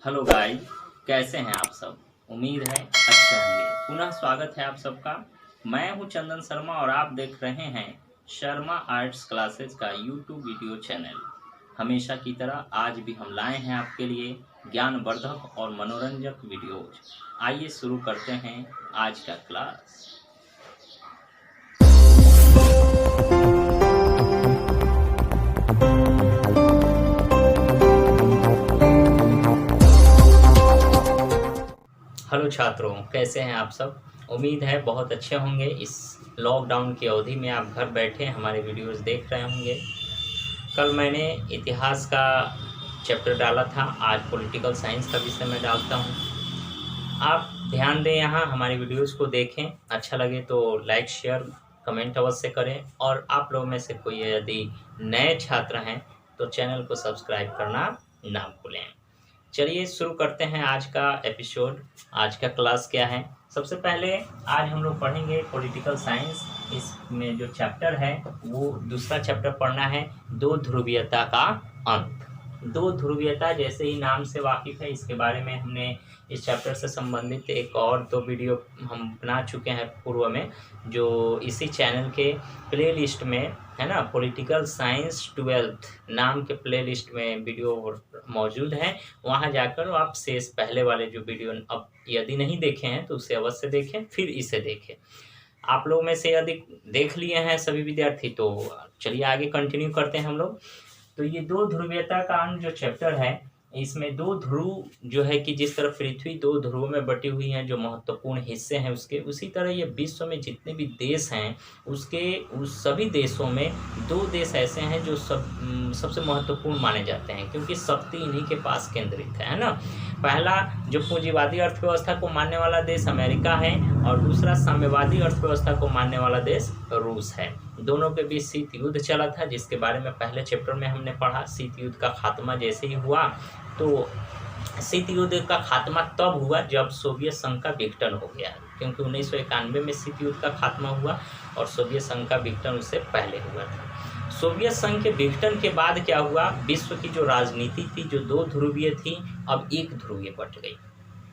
Hello guys, कैसे हैं आप सब। उम्मीद है अच्छे होंगे। पुनः स्वागत है आप सबका। मैं हूं चंदन शर्मा और आप देख रहे हैं शर्मा आर्ट्स क्लासेस का यूट्यूब वीडियो चैनल। हमेशा की तरह आज भी हम लाए हैं आपके लिए ज्ञानवर्धक और मनोरंजक वीडियोज। आइए शुरू करते हैं आज का क्लास। हेलो छात्रों, कैसे हैं आप सब। उम्मीद है बहुत अच्छे होंगे। इस लॉकडाउन की अवधि में आप घर बैठे हमारे वीडियोस देख रहे होंगे। कल मैंने इतिहास का चैप्टर डाला था, आज पॉलिटिकल साइंस का विषय मैं डालता हूं। आप ध्यान दें, यहाँ हमारे वीडियोस को देखें, अच्छा लगे तो लाइक शेयर कमेंट अवश्य करें। और आप लोगों में से कोई यदि नए छात्र हैं तो चैनल को सब्सक्राइब करना ना भूलें। चलिए शुरू करते हैं आज का एपिसोड। आज का क्लास क्या है। सबसे पहले आज हम लोग पढ़ेंगे पॉलिटिकल साइंस। इसमें जो चैप्टर है वो दूसरा चैप्टर पढ़ना है, दो ध्रुवीयता का अंत। दो ध्रुवीयता जैसे ही नाम से वाकिफ है, इसके बारे में हमने इस चैप्टर से संबंधित एक और दो वीडियो हम बना चुके हैं पूर्व में, जो इसी चैनल के प्लेलिस्ट में है ना, पॉलिटिकल साइंस 12th नाम के प्लेलिस्ट में वीडियो मौजूद है। वहां जाकर आप शेष पहले वाले जो वीडियो अब यदि नहीं देखे हैं तो उसे अवश्य देखें, फिर इसे देखें। आप लोग में से यदि देख लिए हैं सभी विद्यार्थी तो चलिए आगे कंटिन्यू करते हैं हम लोग। तो ये दो ध्रुवीयता का अंत जो चैप्टर है, इसमें दो ध्रुव जो है कि जिस तरह पृथ्वी दो ध्रुवों में बटी हुई है, जो महत्वपूर्ण हिस्से हैं उसके, उसी तरह ये विश्व में जितने भी देश हैं उसके उस सभी देशों में दो देश ऐसे हैं जो सबसे महत्वपूर्ण माने जाते हैं, क्योंकि शक्ति इन्हीं के पास केंद्रित है ना। पहला जो पूंजीवादी अर्थव्यवस्था को मानने वाला देश अमेरिका है और दूसरा साम्यवादी अर्थव्यवस्था को मानने वाला देश रूस है। दोनों के बीच शीत युद्ध चला था, जिसके बारे में पहले चैप्टर में हमने पढ़ा। शीत युद्ध का खात्मा जैसे ही हुआ तो शीत युद्ध का खात्मा तब हुआ जब सोवियत संघ का विघटन हो गया, क्योंकि 1991 में शीत युद्ध का खात्मा हुआ और सोवियत संघ का विघटन उससे पहले हुआ था। सोवियत संघ के विघटन के बाद क्या हुआ, विश्व की जो राजनीति थी, जो दो ध्रुवीय थी, अब एक ध्रुवीय बट गई,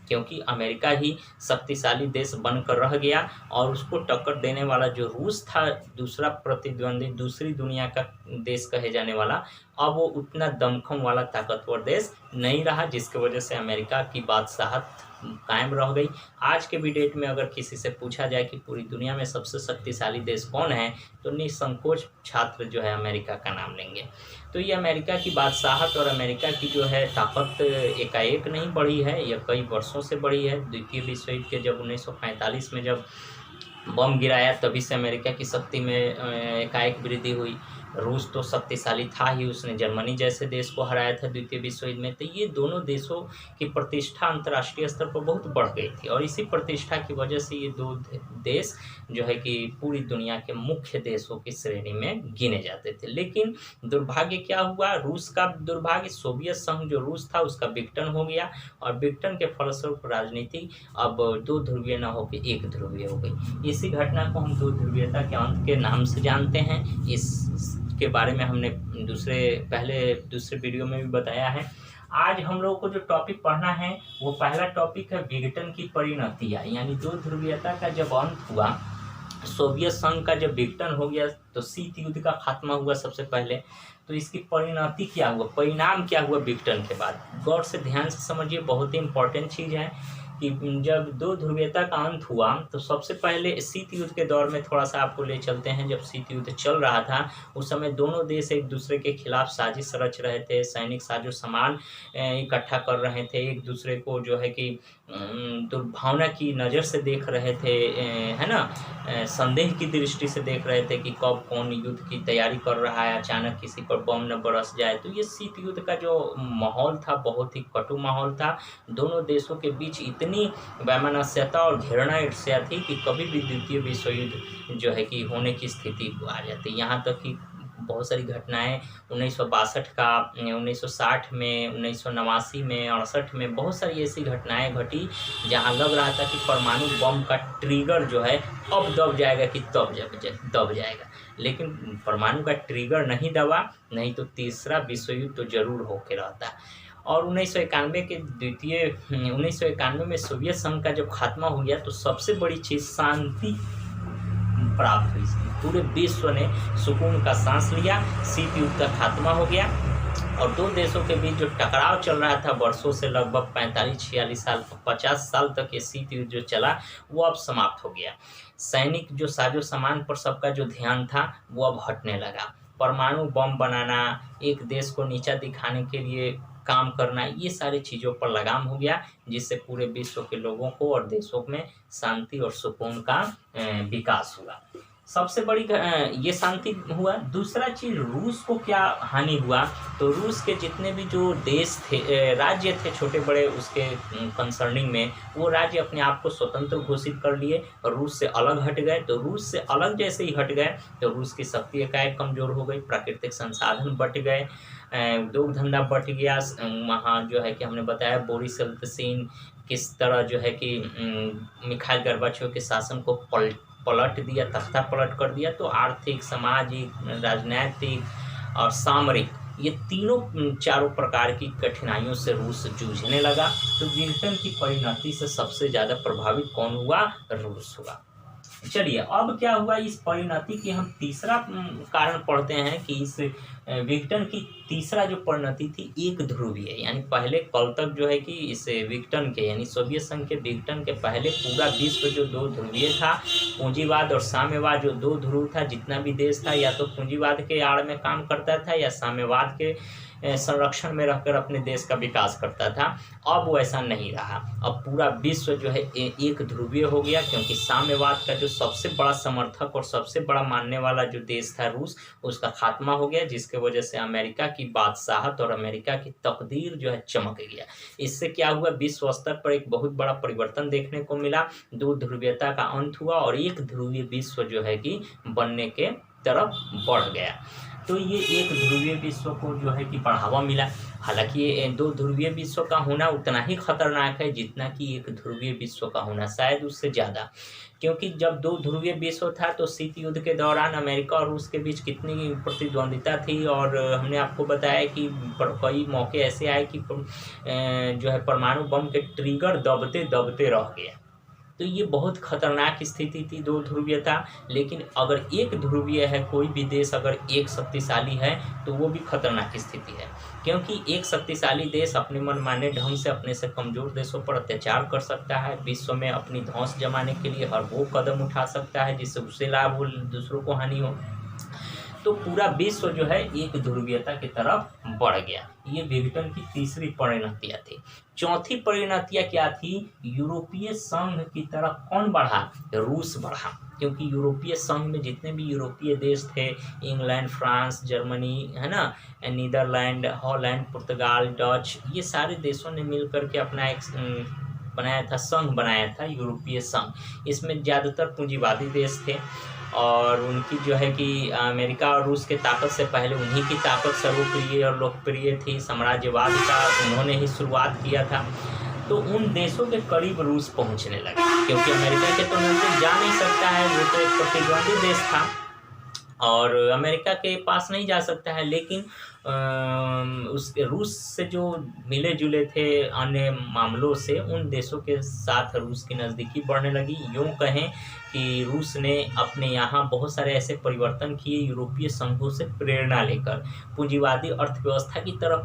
क्योंकि अमेरिका ही शक्तिशाली देश बनकर रह गया और उसको टक्कर देने वाला जो रूस था, दूसरा प्रतिद्वंदी, दूसरी दुनिया का देश कहे जाने वाला, अब वो उतना दमखम वाला ताकतवर देश नहीं रहा, जिसकी वजह से अमेरिका की बादशाहत कायम रह गई। आज के भी डेट में अगर किसी से पूछा जाए कि पूरी दुनिया में सबसे शक्तिशाली देश कौन है, तो निसंकोच छात्र जो है अमेरिका का नाम लेंगे। तो ये अमेरिका की बादशाहत और अमेरिका की जो है ताकत एकाएक नहीं बढ़ी है, यह कई वर्षों से बढ़ी है। द्वितीय विश्व युद्ध के जब 1945 में जब बम गिराया, तभी से अमेरिका की शक्ति में एकाएक वृद्धि हुई। रूस तो शक्तिशाली था ही, उसने जर्मनी जैसे देश को हराया था द्वितीय विश्व युद्ध में। तो ये दोनों देशों की प्रतिष्ठा अंतर्राष्ट्रीय स्तर पर बहुत बढ़ गई थी और इसी प्रतिष्ठा की वजह से ये दो देश जो है कि पूरी दुनिया के मुख्य देशों की श्रेणी में गिने जाते थे। लेकिन दुर्भाग्य क्या हुआ, रूस का दुर्भाग्य, सोवियत संघ जो रूस था उसका विघटन हो गया और विघटन के फलस्वरूप राजनीति अब दो ध्रुवीय न होकर एक ध्रुवीय हो गई। इसी घटना को हम दो ध्रुवीयता के अंत के नाम से जानते हैं। इसके बारे में हमने दूसरे वीडियो में भी बताया है। आज हम लोगों को जो टॉपिक पढ़ना है वो पहला टॉपिक है विघटन की परिणतियाँ, यानी दो ध्रुवीयता का जब अंत हुआ, सोवियत संघ का जब विघटन हो गया तो शीत युद्ध का खात्मा हुआ सबसे पहले, तो इसकी परिणति क्या हुआ, परिणाम क्या हुआ विघटन के बाद। गौर से ध्यान से समझिए, बहुत ही इंपॉर्टेंट चीज़ है कि जब दो ध्रुवीयता का अंत हुआ तो सबसे पहले शीत युद्ध के दौर में थोड़ा सा आपको ले चलते हैं। जब शीत युद्ध चल रहा था उस समय दोनों देश एक दूसरे के खिलाफ साजिश रच रहे थे, सैनिक साजो सामान इकट्ठा कर रहे थे, एक दूसरे को जो है कि दुर्भावना की नज़र से देख रहे थे, है ना, संदेह की दृष्टि से देख रहे थे कि कब कौन युद्ध की तैयारी कर रहा है, अचानक किसी पर बम न बरस जाए। तो ये शीत युद्ध का जो माहौल था बहुत ही कटु माहौल था। दोनों देशों के बीच इतनी वैमनस्यता और घृणा ईर्ष्या थी कि कभी भी द्वितीय विश्व युद्ध जो है कि होने की स्थिति आ जाती। यहाँ तक कि बहुत सारी घटनाएं 1962 का, 1960 में, 1989 में, 68 में बहुत सारी ऐसी घटनाएं घटी जहां लग रहा था कि परमाणु बम का ट्रिगर जो है अब दब जाएगा कि तब दब जाएगा, लेकिन परमाणु का ट्रिगर नहीं दबा, नहीं तो तीसरा विश्व युद्ध तो जरूर होके रहता। और 1991 के 1991 में सोवियत संघ का जब खात्मा हो गया तो सबसे बड़ी चीज़ शांति प्राप्त हुई। पूरे विश्व ने सुकून का सांस लिया, शीत युद्ध का खात्मा हो गया और दो देशों के बीच जो टकराव चल रहा था वर्षों से, लगभग 45-46 साल 50 साल तक ये शीत युद्ध जो चला वो अब समाप्त हो गया। सैनिक जो साजो सामान पर सबका जो ध्यान था वो अब हटने लगा। परमाणु बम बनाना, एक देश को नीचा दिखाने के लिए काम करना, ये सारी चीज़ों पर लगाम हो गया, जिससे पूरे विश्व के लोगों को और देशों में शांति और सुकून का विकास हुआ। सबसे बड़ी ये शांति हुआ। दूसरा चीज़, रूस को क्या हानि हुआ, तो रूस के जितने भी जो देश थे, राज्य थे छोटे बड़े उसके कंसर्निंग में, वो राज्य अपने आप को स्वतंत्र घोषित कर लिए और रूस से अलग हट गए। तो रूस से अलग जैसे ही हट गए तो रूस की शक्ति एकाएक कमज़ोर हो गई, प्राकृतिक संसाधन बट गए, उद्योग धंधा बट गया। वहाँ जो है कि हमने बताया बोरिस येल्त्सिन किस तरह जो है कि मिखाइल गोर्बाचेव के शासन को पलट दिया, तख्ता पलट कर दिया। तो आर्थिक, सामाजिक, राजनैतिक और सामरिक, ये तीनों चारों प्रकार की कठिनाइयों से रूस जूझने लगा। तो विघटन की परिणति से सबसे ज़्यादा प्रभावित कौन हुआ? रूस हुआ। चलिए अब क्या हुआ इस परिणति की हम तीसरा कारण पढ़ते हैं कि इस विघटन की तीसरा जो परिणति थी एक ध्रुवीय, यानी पहले कल तक जो है कि इस विघटन के यानी सोवियत संघ के विघटन के पहले पूरा विश्व जो दो ध्रुवीय था, पूंजीवाद और साम्यवाद जो दो ध्रुव था, जितना भी देश था या तो पूंजीवाद के आड़ में काम करता था या साम्यवाद के संरक्षण में रहकर अपने देश का विकास करता था। अब वो ऐसा नहीं रहा, अब पूरा विश्व जो है एक ध्रुवीय हो गया, क्योंकि साम्यवाद का जो सबसे बड़ा समर्थक और सबसे बड़ा मानने वाला जो देश था रूस, उसका खात्मा हो गया, जिसके वजह से अमेरिका की बादशाहत और अमेरिका की तकदीर जो है चमक गया। इससे क्या हुआ, विश्व स्तर पर एक बहुत बड़ा परिवर्तन देखने को मिला, दो ध्रुवीयता का अंत हुआ और एक ध्रुवीय विश्व जो है कि बनने के तरफ बढ़ गया। तो ये एक ध्रुवीय विश्व को जो है कि बढ़ावा मिला। हालांकि ये दो ध्रुवीय विश्व का होना उतना ही खतरनाक है जितना कि एक ध्रुवीय विश्व का होना, शायद उससे ज़्यादा, क्योंकि जब दो ध्रुवीय विश्व था तो शीत युद्ध के दौरान अमेरिका और रूस के बीच कितनी प्रतिद्वंदिता थी, और हमने आपको बताया कि कई मौके ऐसे आए कि जो है परमाणु बम के ट्रिगर दबते दबते रह गया। तो ये बहुत खतरनाक स्थिति थी दो ध्रुवीयता। लेकिन अगर एक ध्रुवीय है कोई भी देश, अगर एक शक्तिशाली है तो वो भी खतरनाक स्थिति है, क्योंकि एक शक्तिशाली देश अपने मनमाने ढंग से अपने से कमज़ोर देशों पर अत्याचार कर सकता है, विश्व में अपनी धौंस जमाने के लिए हर वो कदम उठा सकता है जिससे उसे लाभ हो, दूसरों को हानि हो। तो पूरा विश्व जो है एक ध्रुवीयता की तरफ बढ़ गया। ये विघटन की तीसरी परिणतियाँ थी। चौथी परिणतियाँ क्या थी? यूरोपीय संघ की तरफ कौन बढ़ा? रूस बढ़ा, क्योंकि यूरोपीय संघ में जितने भी यूरोपीय देश थे, इंग्लैंड, फ्रांस, जर्मनी, है ना, नीदरलैंड, हॉलैंड, पुर्तगाल, डच, ये सारे देशों ने मिल करके अपना एक बनाया था, संघ बनाया था, यूरोपीय संघ। इसमें ज़्यादातर पूंजीवादी देश थे और उनकी जो है कि अमेरिका और रूस के ताकत से पहले उन्हीं की ताकत सर्वप्रिय और लोकप्रिय थी। साम्राज्यवाद का उन्होंने ही शुरुआत किया था। तो उन देशों के करीब रूस पहुंचने लगा, क्योंकि अमेरिका के तो नज़दीक जा नहीं सकता है, वो तो एक प्रतिद्वंदी देश था और अमेरिका के पास नहीं जा सकता है। लेकिन उस रूस से जो मिले जुले थे अन्य मामलों से, उन देशों के साथ रूस की नज़दीकी बढ़ने लगी। यूँ कहें कि रूस ने अपने यहाँ बहुत सारे ऐसे परिवर्तन किए यूरोपीय संघों से प्रेरणा लेकर। पूंजीवादी अर्थव्यवस्था की तरफ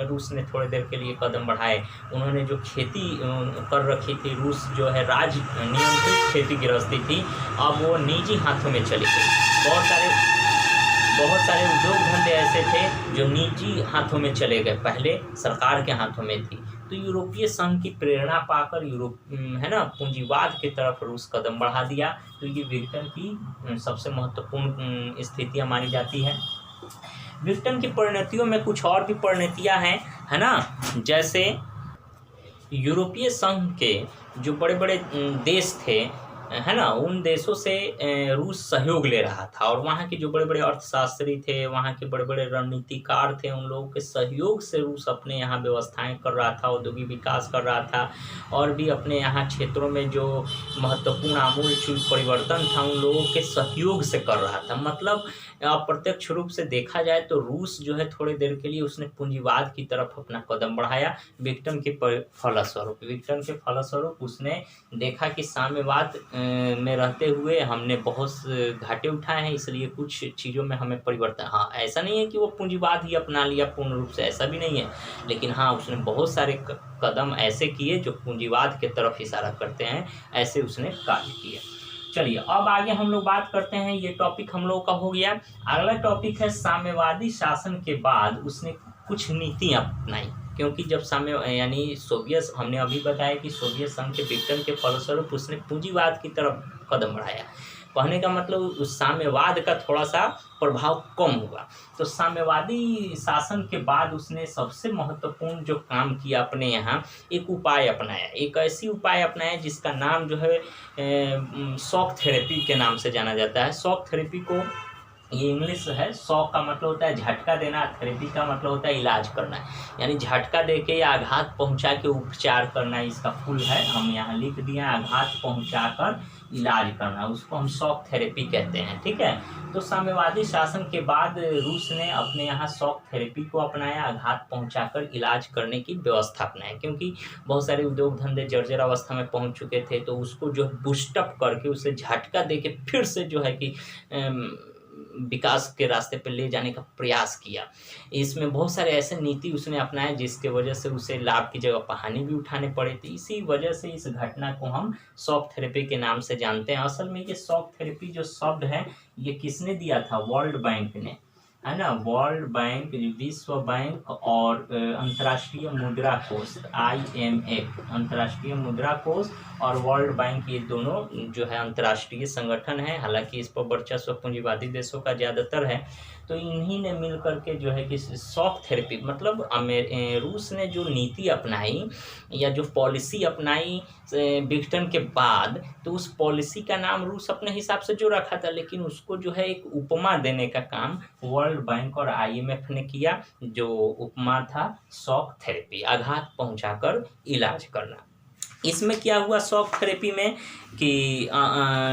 रूस ने थोड़ी देर के लिए कदम बढ़ाए। उन्होंने जो खेती कर रखी थी, रूस जो है राज नियंत्रित खेती गृहस्थी थी, अब वो निजी हाथों में चली गई। बहुत सारे उद्योग धंधे ऐसे थे जो निजी हाथों में चले गए, पहले सरकार के हाथों में थी। तो यूरोपीय संघ की प्रेरणा पाकर है ना, पूंजीवाद की तरफ रूस कदम बढ़ा दिया। तो ये विघटन की सबसे महत्वपूर्ण स्थितियां मानी जाती है। विघटन की परिणतियों में कुछ और भी परिणतियां हैं, है ना, जैसे यूरोपीय संघ के जो बड़े बड़े देश थे, है ना, उन देशों से रूस सहयोग ले रहा था और वहाँ के जो बड़े बड़े अर्थशास्त्री थे, वहाँ के बड़े बड़े रणनीतिकार थे, उन लोगों के सहयोग से रूस अपने यहाँ व्यवस्थाएं कर रहा था, औद्योगिक विकास कर रहा था और भी अपने यहाँ क्षेत्रों में जो महत्वपूर्ण आमूल चूल परिवर्तन था उन लोगों के सहयोग से कर रहा था। मतलब अप्रत्यक्ष रूप से देखा जाए तो रूस जो है थोड़ी देर के लिए उसने पूंजीवाद की तरफ अपना कदम बढ़ाया विघटन के फलस्वरूप उसने देखा कि साम्यवाद में रहते हुए हमने बहुत घाटे उठाए हैं, इसलिए कुछ चीज़ों में हमें परिवर्तन, हाँ ऐसा नहीं है कि वो पूंजीवाद ही अपना लिया पूर्ण रूप से, ऐसा भी नहीं है, लेकिन हाँ उसने बहुत सारे कदम ऐसे किए जो पूंजीवाद के तरफ इशारा करते हैं, ऐसे उसने कार्य किए। चलिए अब आगे हम लोग बात करते हैं, ये टॉपिक हम लोग का हो गया। अगला टॉपिक है साम्यवादी शासन के बाद उसने कुछ नीतियाँ अपनाई, क्योंकि जब यानी सोवियत, हमने अभी बताया कि सोवियत संघ के विघटन के फलस्वरूप उसने पूंजीवाद की तरफ कदम बढ़ाया। कहने का मतलब उस साम्यवाद का थोड़ा सा प्रभाव कम हुआ। तो साम्यवादी शासन के बाद उसने सबसे महत्वपूर्ण जो काम किया अपने यहाँ, एक उपाय अपनाया, एक ऐसी उपाय अपनाया जिसका नाम जो है शॉक थेरेपी के नाम से जाना जाता है। शॉक थेरेपी को, ये इंग्लिश है, शॉक का मतलब होता है झटका देना, थेरेपी का मतलब होता है इलाज करना, यानी झटका देके या आघात पहुंचा के उपचार करना, इसका फुल है, हम यहाँ लिख दिए, आघात पहुंचाकर इलाज करना, उसको हम शॉक थेरेपी कहते हैं, ठीक है। तो साम्यवादी शासन के बाद रूस ने अपने यहाँ शॉक थेरेपी को अपनाया, आघात पहुंचाकर इलाज करने की व्यवस्था अपनाया, क्योंकि बहुत सारे उद्योग धंधे जर्जर अवस्था में पहुंच चुके थे, तो उसको जो बूस्टअप करके उसे झटका देके फिर से जो है कि विकास के रास्ते पर ले जाने का प्रयास किया। इसमें बहुत सारे ऐसे नीति उसने अपनाए जिसके वजह से उसे लाभ की जगह हानि भी उठाने पड़े थे। इसी वजह से इस घटना को हम शॉक थेरेपी के नाम से जानते हैं। असल में ये शॉक थेरेपी जो शब्द है ये किसने दिया था? वर्ल्ड बैंक ने, है ना। वर्ल्ड बैंक, विश्व बैंक और अंतर्राष्ट्रीय मुद्रा कोष IMF, अंतर्राष्ट्रीय मुद्रा कोष और वर्ल्ड बैंक, ये दोनों जो है अंतर्राष्ट्रीय संगठन है। हालांकि इस पर वर्चस्व पूंजीवादी देशों का ज़्यादातर है। तो इन्हीं ने मिल करके जो है कि शॉक थेरेपी, मतलब रूस ने जो नीति अपनाई या जो पॉलिसी अपनाई विघटन के बाद, तो उस पॉलिसी का नाम रूस अपने हिसाब से जो रखा था, लेकिन उसको जो है एक उपमा देने का काम वर्ल्ड बैंक और IMF ने किया, जो उपमा था शॉक थेरेपी, आघात पहुंचाकर इलाज करना। इसमें क्या हुआ शॉक थेरेपी में कि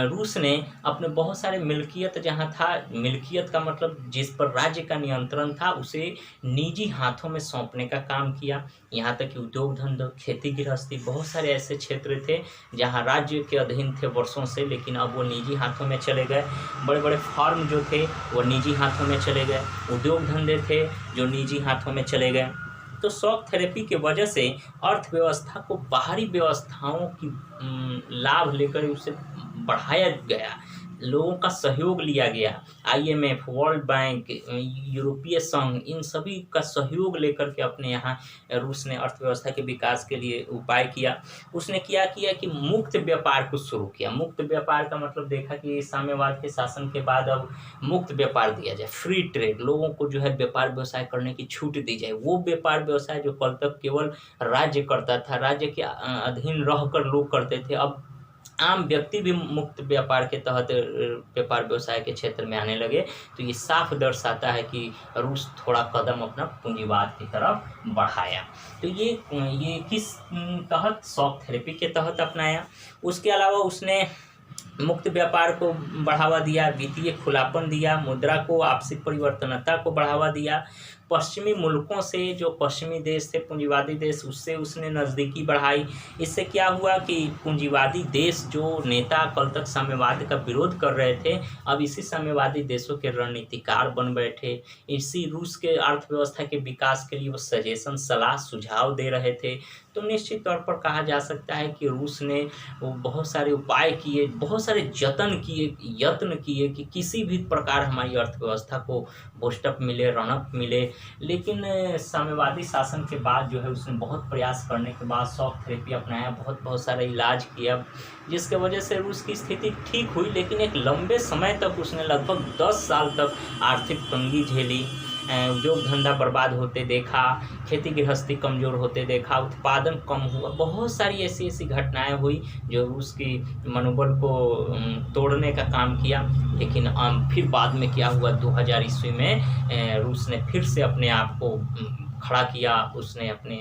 रूस ने अपने बहुत सारे मिल्कियत, जहाँ था, मिल्कियत का मतलब जिस पर राज्य का नियंत्रण था, उसे निजी हाथों में सौंपने का काम किया। यहाँ तक कि उद्योग धंधा, खेती गृहस्थी, बहुत सारे ऐसे क्षेत्र थे जहाँ राज्य के अधीन थे वर्षों से, लेकिन अब वो निजी हाथों में चले गए। बड़े बड़े फार्म जो थे वो निजी हाथों में चले गए, उद्योग धंधे थे जो निजी हाथों में चले गए। तो शॉक थेरेपी के वजह से अर्थव्यवस्था को बाहरी व्यवस्थाओं की लाभ लेकर उसे बढ़ाया गया, लोगों का सहयोग लिया गया। IMF, वर्ल्ड बैंक, यूरोपीय संघ, इन सभी का सहयोग लेकर के अपने यहाँ रूस ने अर्थव्यवस्था के विकास के लिए उपाय किया। उसने क्या किया कि मुक्त व्यापार को शुरू किया। मुक्त व्यापार का मतलब देखा कि साम्यवाद के शासन के बाद अब मुक्त व्यापार दिया जाए, फ्री ट्रेड, लोगों को जो है व्यापार व्यवसाय करने की छूट दी जाए। वो व्यापार व्यवसाय जो कल तक केवल राज्य करता था, राज्य के अधीन रहकर लोग करते थे, अब आम व्यक्ति भी मुक्त व्यापार के तहत व्यापार व्यवसाय के क्षेत्र में आने लगे। तो ये साफ दर्शाता है कि रूस थोड़ा कदम अपना पूंजीवाद की तरफ बढ़ाया। तो ये किस तहत? शॉक थेरेपी के तहत अपनाया। उसके अलावा उसने मुक्त व्यापार को बढ़ावा दिया, वित्तीय खुलापन दिया, मुद्रा को, आपसी परिवर्तनता को बढ़ावा दिया। पश्चिमी मुल्कों से, जो पश्चिमी देश थे पूंजीवादी देश, उससे उसने नज़दीकी बढ़ाई। इससे क्या हुआ कि पूंजीवादी देश, जो नेता कल तक साम्यवाद का विरोध कर रहे थे, अब इसी साम्यवादी देशों के रणनीतिकार बन बैठे। इसी रूस के अर्थव्यवस्था के विकास के लिए वो सजेशन, सलाह, सुझाव दे रहे थे। तो निश्चित तौर पर कहा जा सकता है कि रूस ने वो बहुत सारे उपाय किए, बहुत सारे यत्न किए कि किसी भी प्रकार हमारी अर्थव्यवस्था को बूस्टअप मिले, रनअप मिले। लेकिन साम्यवादी शासन के बाद जो है उसने बहुत प्रयास करने के बाद शॉक थेरेपी अपनाया, बहुत सारा इलाज किया, जिसके वजह से रूस की स्थिति ठीक हुई। लेकिन एक लंबे समय तक उसने लगभग 10 साल तक आर्थिक तंगी झेली, उद्योग धंधा बर्बाद होते देखा, खेती गृहस्थी कमज़ोर होते देखा, उत्पादन कम हुआ। बहुत सारी ऐसी घटनाएं हुई जो रूस की मनोबल को तोड़ने का काम किया। लेकिन फिर बाद में क्या हुआ, 2000 ईस्वी में रूस ने फिर से अपने आप को खड़ा किया। उसने अपने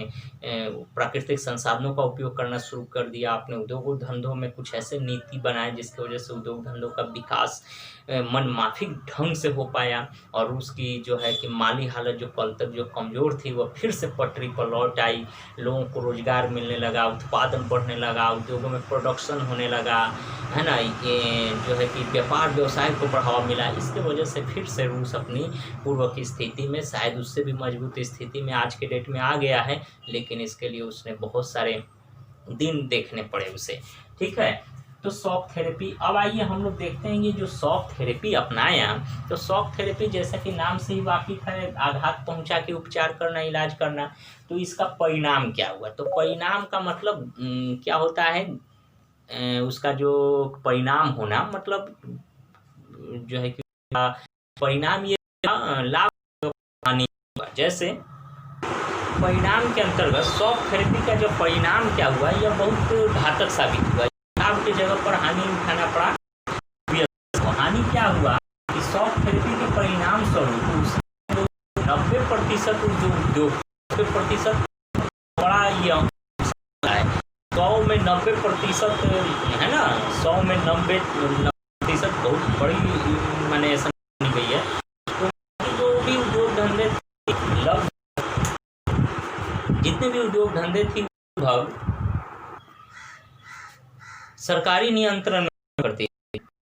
प्राकृतिक संसाधनों का उपयोग करना शुरू कर दिया। आपने उद्योगों धंधों में कुछ ऐसे नीति बनाए जिसकी वजह से उद्योग धंधों का विकास मनमाफिक ढंग से हो पाया, और रूस की जो है कि माली हालत जो कल तक जो कमज़ोर थी वह फिर से पटरी पर लौट आई। लोगों को रोज़गार मिलने लगा, उत्पादन बढ़ने लगा, उद्योगों में प्रोडक्शन होने लगा, है ना। ये जो है कि व्यापार व्यवसाय को बढ़ावा मिला। इसके वजह से फिर से रूस अपनी पूर्व की स्थिति में, शायद उससे भी मजबूत स्थिति में आज के डेट में आ गया है, लेकिन इसके लिए उसने बहुत सारे दिन देखने पड़े उसे। ठीक है, तो शॉक थेरेपी। अब आइए हम लोग देखते हैं ये जो शॉक थेरेपी अपनाया, तो शॉक थेरेपी जैसा कि नाम से ही वाकिफ है, आघात पहुंचा के उपचार करना, इलाज करना। तो इसका परिणाम क्या हुआ? तो परिणाम का मतलब क्या होता है, उसका जो परिणाम होना मतलब जो है कि परिणाम ये लाभ हानि हुआ। जैसे परिणाम के अंतर्गत शॉक थेरेपी का जो परिणाम क्या हुआ, यह बहुत घातक साबित हुआ। लाभ की जगह पर हानि उठाना पड़ा। हानि क्या हुआ कि शॉक थेरेपी के परिणाम स्वरूप 90% जो उद्योग 90% बड़ा ये है, 100 में 90% है ना, 100 में 90% बहुत बड़ी मैंने समझ गई है। तो जो भी उद्योग धंधे जितने भी उद्योग धंधे थी लगभग सरकारी नियंत्रण में करती,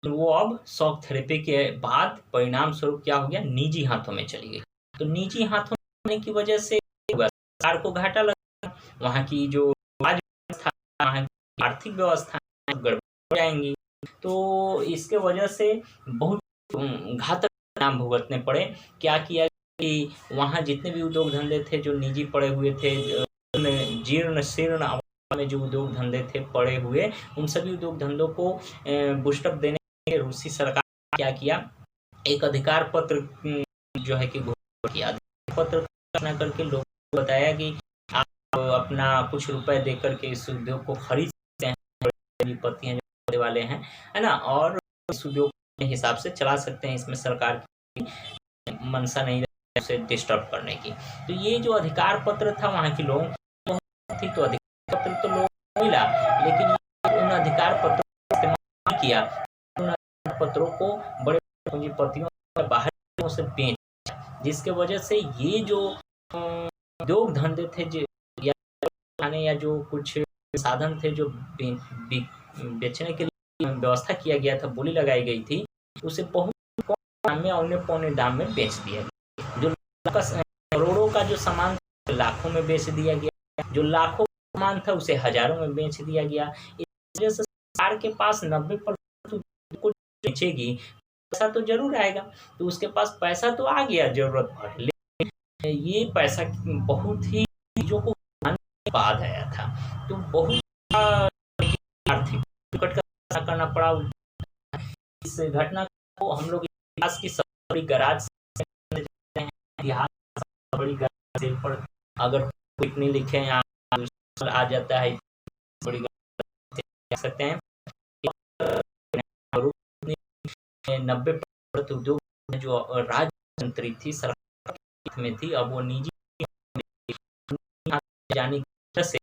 तो वो अब शॉक थेरेपी के बाद परिणाम स्वरूप क्या हो गया, निजी हाथों में चली गई। तो निजी हाथों में आने की वजह से सरकार को घाटा लगा, वहाँ की जो व्यवस्था, वहाँ की आर्थिक व्यवस्था गड़बड़ जाएंगी। तो इसके वजह से बहुत घातक परिणाम भुगतने पड़े। क्या किया कि वहाँ जितने भी उद्योग धंधे थे जो निजी पड़े हुए थे, जीर्ण शीर्ण अवस्था में जो उद्योग धंधे थे पड़े हुए, उन सभी उद्योग धंधों को बूस्टअप देने के लिए रूसी सरकार ने क्या किया, एक अधिकार पत्र जो है कि घोषित किया। अधिकार पत्र घोषणा करके लोगों को बताया कि आप अपना कुछ रुपए दे करके इस उद्योग को खरीद सकते हैं, विपत्तियां जो वाले हैं, है ना, और इस उद्योग के हिसाब से चला सकते हैं। इसमें सरकार की मंशा नहीं उसे डिस्टर्ब करने की। तो ये जो अधिकार पत्र था वहाँ के लोगों थी, तो अधिकार पत्र तो लोगों को मिला, लेकिन उन अधिकार पत्रों का इस्तेमाल किया, उन अधिकार पत्रों को बड़े पूंजीपतियों बाहर से बेच, जिसके वजह से ये जो उद्योग धंधे थे जो या जो कुछ साधन थे जो बेचने के लिए व्यवस्था किया गया था, बोली लगाई गई थी, उसे बहुत कम दाम में, औने पौने दाम में बेच दिया गया। जो करोड़ों का जो सामान लाखों में बेच दिया गया, जो लाखों का सामान था उसे हजारों में बेच दिया गया। इस वजह से सरकार के पास 90% कुछ बेचेगी, पैसा तो जरूर आएगा, तो उसके पास पैसा तो आ गया जरूरत भर, लेकिन ये पैसा बहुत ही चीजों को बाद आया था, तो बहुत आर्थिक संकट का सामना करना पड़ा। इस घटना को हम लोग इतिहास की सबसे बड़ी गराज इतिहास बड़ी गराज पर अगर इतनी लिखे आ जाता है, बड़ी कह सकते हैं 90% उद्योग जो राजतंत्री थी, सरकार में थी, अब वो निजी जाने की से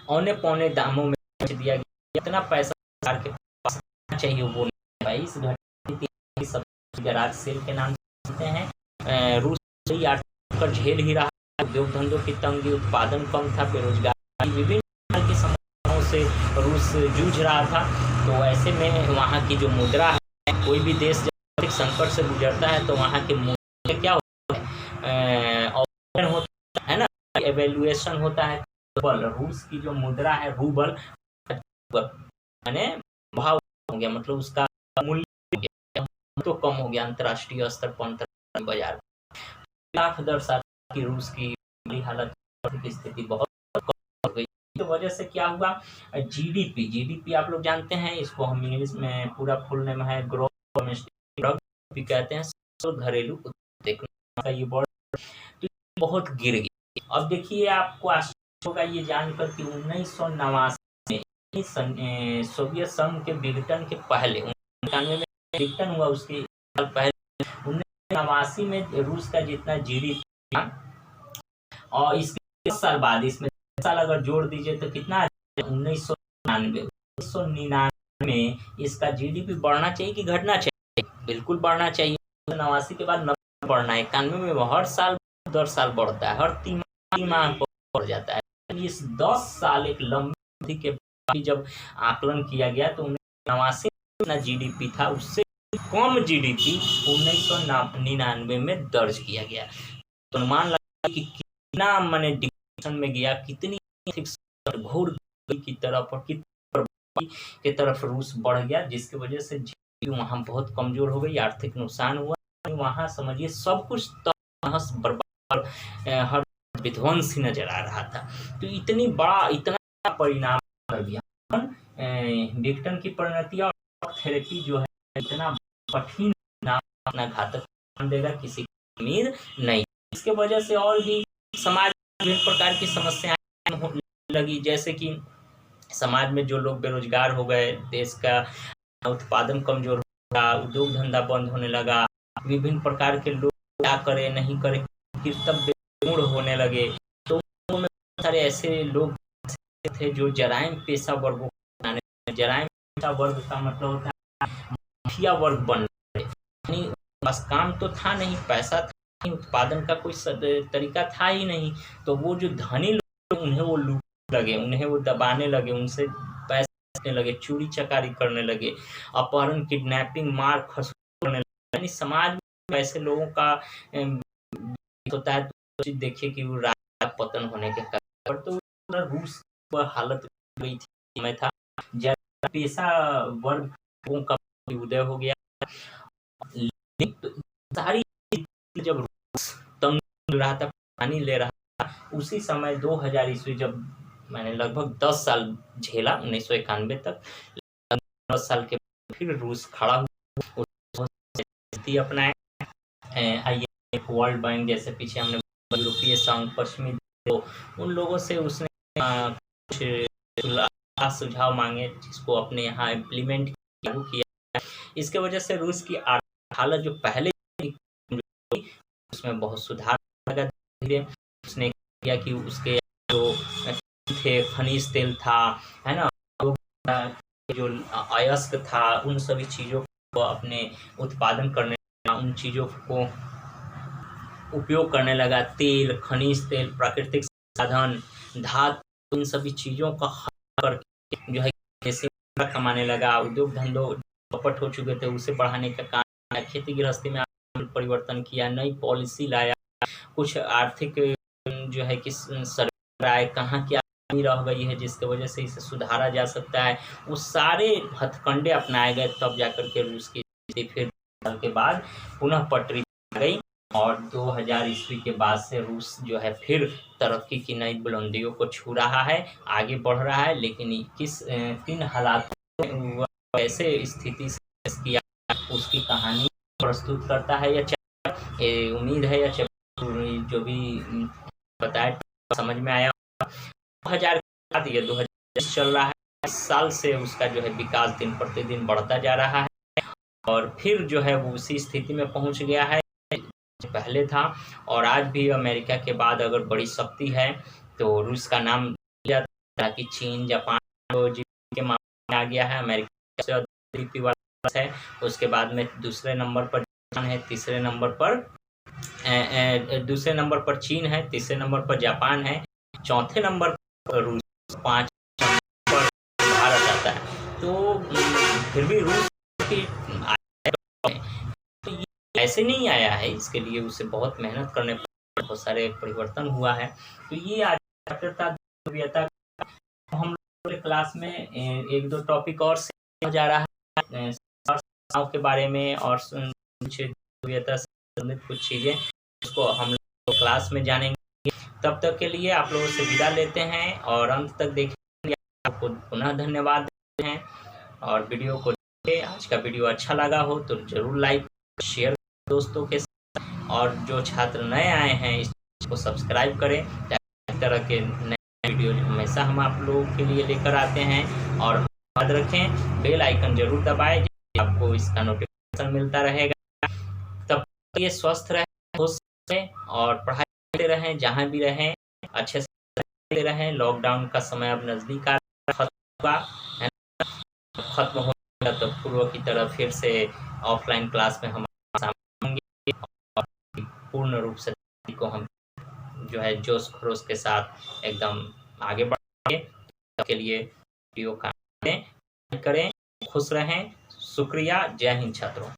औने पौने दामों में बेच दिया गया। इतना पैसा सरकार के पास चाहिए वो नहीं भाई। इस घटना की सबसे गराज सेल के नाम से जानते हैं। रूस आर्थिक कर झेल ही रहा, उद्योग धंधों की तंगी, उत्पादन कम था, बेरोजगारी, विभिन्न प्रकार की समस्याओं से रूस जूझ रहा था। तो ऐसे में वहाँ की जो मुद्रा है, कोई भी देश जब आर्थिक संकट से गुजरता है तो वहाँ के मुद्रा क्या होता है ना, एवेल्युएशन होता है। रूस की जो मुद्रा है रूबल, यानी भाव हो गया, मतलब उसका मूल्य तो कम हो गया अंतर्राष्ट्रीय स्तर पर, अंतर्राष्ट्रीय बाजार लाख दर्शाता कि रूस की हालत की स्थिति बहुत कम हो गई। तो वजह से क्या हुआ, जीडीपी आप लोग जानते हैं, इसको हम इंग्लिश में पूरा फुल नेम है ग्रोथ डोमेस्टिक प्रोडक्ट भी कहते हैं, घरेलू का ये वर्ड तो बहुत गिर गई। अब देखिए आपको आश्चर्य होगा ये जानकर कि 1989 में सोवियत संघ के विघटन के पहले 1991 में विघटन हुआ, उसके साल पहले 1989 में रूस का जितना जीडीपी और इसके 10 साल बाद इसमें 10 साल अगर जोड़ दीजिए तो कितना 1999 में इसका जीडीपी बढ़ना चाहिए कि घटना चाहिए? बिल्कुल बढ़ना चाहिए। 89 के बाद 90 बढ़ना है, 91 में हर साल 10 साल बढ़ता है, हर तिमाही बढ़ जाता है। इस 10 साल एक लंबी अवधि के बाद जब आकलन किया गया तो 1989 में जीडीपी था, उससे कम जीडीपी 1999 में दर्ज किया गया। तो अनुमान लगा कि कितना मैंने डिप्रेशन में गया, कितनी घोर की तरफ और की तरफ रूस बढ़ गया, जिसकी वजह से जीडीपी वहाँ बहुत कमजोर हो गई, आर्थिक नुकसान हुआ। वहाँ समझिए सब कुछ तहस बर्बाद, हर विध्वंस ही नजर आ रहा था। तो इतना परिणाम कर दिया। डिक्टन की परिणति और थेरेपी जो है इतना कठिन अपना घातक देगा, किसी की उम्मीद नहीं। इसके वजह से और भी समाज में विभिन्न प्रकार की समस्याएं होने लगी, जैसे कि समाज में जो लोग बेरोजगार हो गए, देश का उत्पादन कमजोर हो गया, उद्योग धंधा बंद होने लगा, विभिन्न प्रकार के लोग क्या करे नहीं करे कर्तव्य मूढ़ होने लगे। तो में सारे ऐसे लोग थे जो जराइम पेशा वर्गों को, जराइम पेशा वर्ग का मतलब होता है माफिया वर्ग बन रहे, बस काम तो था नहीं, पैसा था नहीं, उत्पादन का कोई तरीका था ही नहीं। तो वो जो धनी लोग उन्हें वो लूट लगे, उन्हें वो दबाने लगे, उनसे पैसे लगे, चोरी चकारी करने लगे, अपहरण, किडनैपिंग, मार खसोट करने लगे। यानी समाज में ऐसे लोगों का होता है। तो देखिए कि वो राजा पतन होने के कारण तो रूस पर हालत गई थी, मैं था जब पेशा वर्गों का उदय हो गया। सारी जब रूस तंग रहा था, पानी ले रहा था, उसी समय 2000 ईस्वी जब मैंने लगभग 10 साल झेला, 1991 तक, 10 साल के फिर रूस खड़ा हुआ, स्थिति अपनाए। आइए वर्ल्ड बैंक जैसे पीछे हमने यूरोपीय संघ, पश्चिमी तो उन लोगों से उसने कुछ सुझाव मांगे, जिसको अपने यहाँ इम्प्लीमेंट लागू किया। इसके वजह से रूस की आर्थिक हालत जो पहले उसमें बहुत सुधार लगा। धीरे उसने किया कि उसके जो थे खनिज तेल था, है ना, जो अयस्क था, उन सभी चीज़ों को अपने उत्पादन करने, उन चीज़ों को उपयोग करने लगा। तेल, खनिज तेल, प्राकृतिक साधन, धातु, इन सभी चीज़ों का करके जो है पैसे कमाने लगा। उद्योग धंधों चौपट हो चुके थे, उसे बढ़ाने का काम, खेती गृहस्थी में परिवर्तन किया, नई पॉलिसी लाया, कुछ आर्थिक जो है कि सरकार आए, कहाँ क्या कमी रह गई है जिसकी वजह से इसे सुधारा जा सकता है, वो सारे हथकंडे अपनाए गए। तब जाकर के रूस की स्थिति फिर साल के बाद पुनः पटरी आ गई और 2000 ईस्वी के बाद से रूस जो है फिर तरक्की की नई बुलंदियों को छू रहा है, आगे बढ़ रहा है। लेकिन किन हालात में ऐसे स्थिति से किया, उसकी कहानी प्रस्तुत करता है। या उम्मीद है या जो भी बताया समझ में आया। 2000 के बाद ये 2020 चल रहा है, इस साल से उसका जो है विकास दिन प्रतिदिन बढ़ता जा रहा है और फिर जो है वो उसी स्थिति में पहुंच गया है पहले था। और आज भी अमेरिका के बाद अगर बड़ी शक्ति है तो रूस का नाम जाता कि चीन, जापान के मामले में आ गया है। अमेरिका से जीडीपी वाला है, उसके बाद में दूसरे नंबर पर जापान है, तीसरे नंबर पर दूसरे नंबर पर चीन है, तीसरे नंबर पर जापान है, चौथे नंबर पर रूस, 5 पर भारत आता है। तो फिर भी रूस की तो ये ऐसे नहीं आया है, इसके लिए उसे बहुत मेहनत करने पर बहुत सारे परिवर्तन हुआ है। तो ये आज हम लोग क्लास में 1-2 टॉपिक और से जा रहा है के बारे में और कुछ चीज़ें उसको हम लोग क्लास में जानेंगे। तब तक के लिए आप लोगों से विदा लेते हैं और अंत तक देखेंगे। आपको पुनः धन्यवाद देते हैं और वीडियो को आज का वीडियो अच्छा लगा हो तो जरूर लाइक शेयर दोस्तों के साथ, और जो छात्र नए आए हैं इसको सब्सक्राइब करें। इस तरह के नए वीडियो हमेशा हम आप लोगों के लिए लेकर आते हैं। और याद रखें बेल आइकन जरूर दबाएं, आपको इसका नोटिफिकेशन मिलता रहेगा। तब ये स्वस्थ रहें, खुश रहें और पढ़ाई करते रहें, जहाँ भी रहें अच्छे से ले रहे हैं। लॉकडाउन का समय अब नज़दीक आ खत्म हुआ है, खत्म होगा तो पूर्व की तरह फिर से ऑफलाइन क्लास में हम शामिल होंगे और पूर्ण रूप से को हम जो है जोश खरोश के साथ एकदम आगे बढ़ेंगे। के लिए वीडियो का करें, खुश रहें। शुक्रिया। जय हिंद छात्रों।